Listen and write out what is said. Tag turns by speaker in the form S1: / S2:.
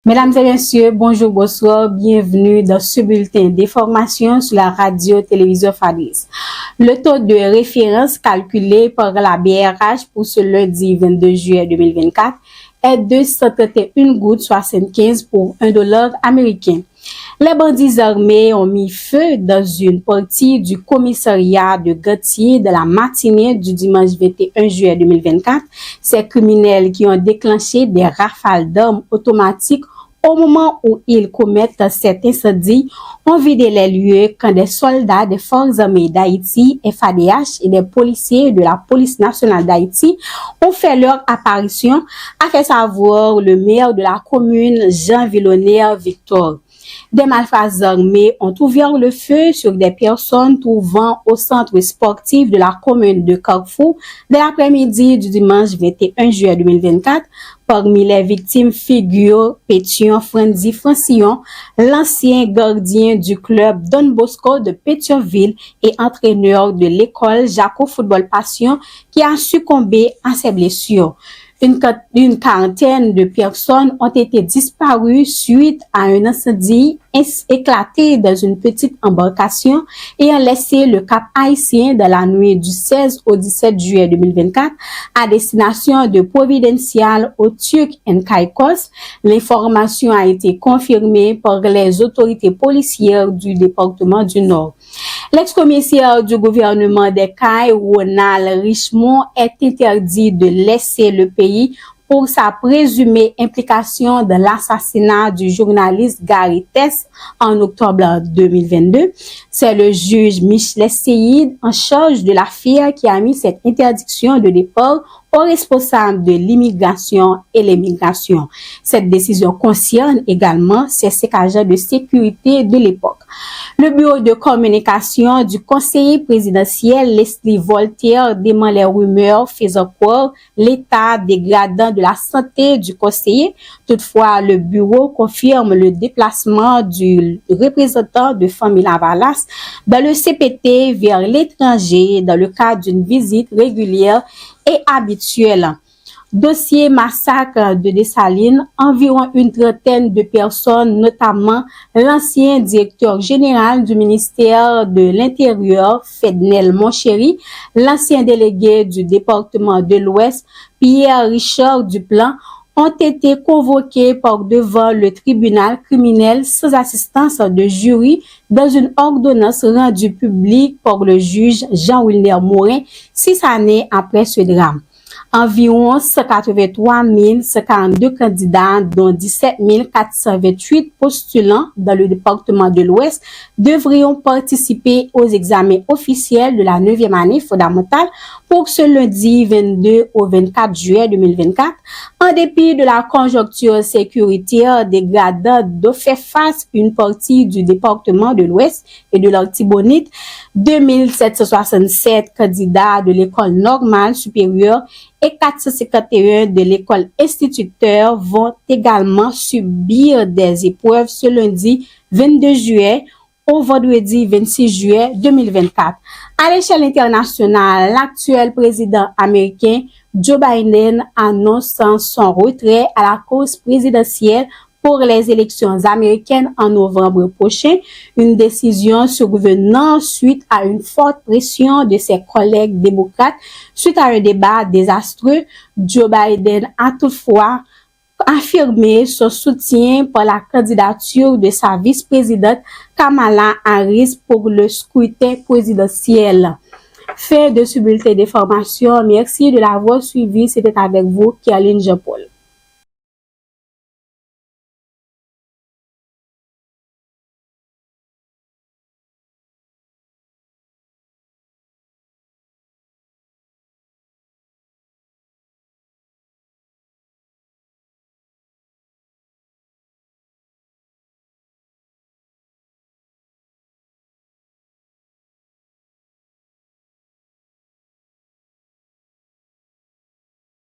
S1: Mesdames et messieurs, bonjour, bonsoir, bienvenue dans ce bulletin d'information sur la radio-télévision FADES. Le taux de référence calculé par la BRH pour ce lundi 22 juillet 2024 est de 131,75 pour $1 américain. Les bandits armés ont mis feu dans une partie du commissariat de Gatier de la matinée du dimanche 21 juillet 2024. Ces criminels qui ont déclenché des rafales d'armes automatiques au moment où ils commettent cet incendie ont vidé les lieux quand des soldats des Forces armées d'Haïti, FADH, et des policiers de la Police nationale d'Haïti ont fait leur apparition, a fait savoir le maire de la commune, Jean Villoner Victor. Des malfrats armés ont ouvert le feu sur des personnes trouvant au centre sportif de la commune de Carrefour de l'après-midi du dimanche 21 juillet 2024. Parmi les victimes figurent Pétion Franzi Francillon, l'ancien gardien du club Don Bosco de Pétionville et entraîneur de l'école Jaco Football Passion qui a succombé à ses blessures. Une quarantaine de personnes ont été disparues suite à un incendie éclaté dans une petite embarcation ayant laissé le Cap Haïtien dans la nuit du 16 au 17 juillet 2024 à destination de Providencial au Turc et Caicos. L'information a été confirmée par les autorités policières du département du Nord. L'ex-commissaire du gouvernement des Cayes, Ronald Richemont, est interdit de laisser le pays pour sa présumée implication dans l'assassinat du journaliste Gary Tess en octobre 2022. C'est le juge Michelet Seyid en charge de l'affaire qui a mis cette interdiction de départ aux responsables de l'immigration et l'émigration. Cette décision concerne également ces agents de sécurité de l'époque. Le bureau de communication du conseiller présidentiel Leslie Voltaire dément les rumeurs faisant croire l'état dégradant de la santé du conseiller. Toutefois, le bureau confirme le déplacement du représentant de famille Lavalas dans le CPT vers l'étranger dans le cadre d'une visite régulière et habituelle. Dossier massacre de Dessalines, environ une trentaine de personnes, notamment l'ancien directeur général du ministère de l'Intérieur, Fednel Monchéry, l'ancien délégué du département de l'Ouest, Pierre-Richard Duplan, ont été convoqués par devant le tribunal criminel sans assistance de jury dans une ordonnance rendue publique par le juge Jean-Wilner Morin 6 années après ce drame. Environ 183 142 candidats, dont 17 428 postulants dans le département de l'Ouest, devrions participer aux examens officiels de la 9e année fondamentale pour ce lundi 22 au 24 juillet 2024. En dépit de la conjoncture sécuritaire dégradante dont fait face une partie du département de l'Ouest et de l'Artibonite, 2767 candidats de l'école normale supérieure et 451 de l'école instituteur vont également subir des épreuves ce lundi 22 juillet au vendredi 26 juillet 2024. À l'échelle internationale, l'actuel président américain Joe Biden annonce son retrait à la course présidentielle pour les élections américaines en novembre prochain, une décision survenant suite à une forte pression de ses collègues démocrates suite à un débat désastreux. Joe Biden a toutefois affirmé son soutien pour la candidature de sa vice-présidente Kamala Harris pour le scrutin présidentiel. Fin de ce bulletin d'information. Merci de l'avoir suivi. C'était avec vous, Caroline Jean-Paul.